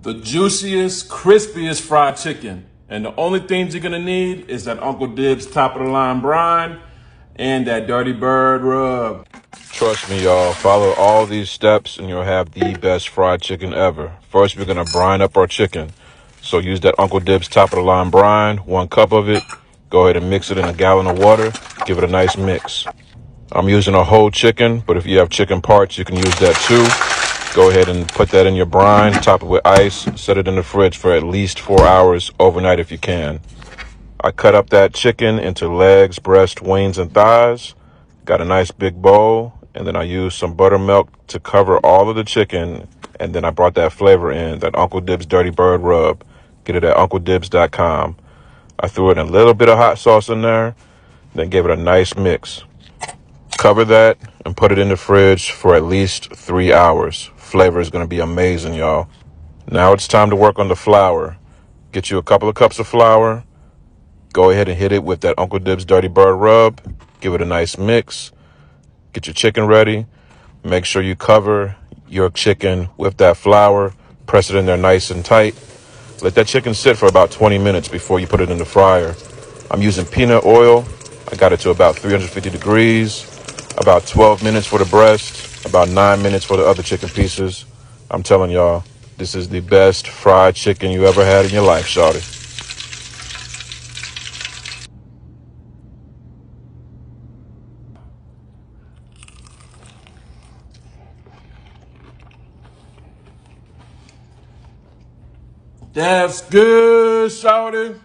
the juiciest, crispiest fried chicken. And the only things you're gonna need is that Uncle Dibbz top of the line brine and that Dirty Bird rub. Trust me, y'all. Follow all these steps and you'll have the best fried chicken ever. First, we're going to brine up our chicken. So use that Uncle Dibbz top of the line brine, 1 cup of it. Go ahead and mix it in a gallon of water. Give it a nice mix. I'm using a whole chicken, but if you have chicken parts, you can use that too. Go ahead and put that in your brine, top it with ice, set it in the fridge for at least 4 hours overnight if you can. I cut up that chicken into legs, breast, wings, and thighs. Got a nice big bowl, and then I used some buttermilk to cover all of the chicken, and then I brought that flavor in, that Uncle Dibbz Dirty Bird rub. Get it at UncleDibbz.com. I threw in a little bit of hot sauce in there, then gave it a nice mix. Cover that and put it in the fridge for at least 3 hours. Flavor is going to be amazing, y'all. Now it's time to work on the flour. Get you a couple of cups of flour. Go ahead and hit it with that Uncle Dibbz Dirty Bird rub. Give it a nice mix. Get your chicken ready. Make sure you cover your chicken with that flour. Press it in there nice and tight. Let that chicken sit for about 20 minutes before you put it in the fryer. I'm using peanut oil. I got it to about 350 degrees. About 12 minutes for the breast. About 9 minutes for the other chicken pieces. I'm telling y'all, this is the best fried chicken you ever had in your life, shawty. That's good, shawty.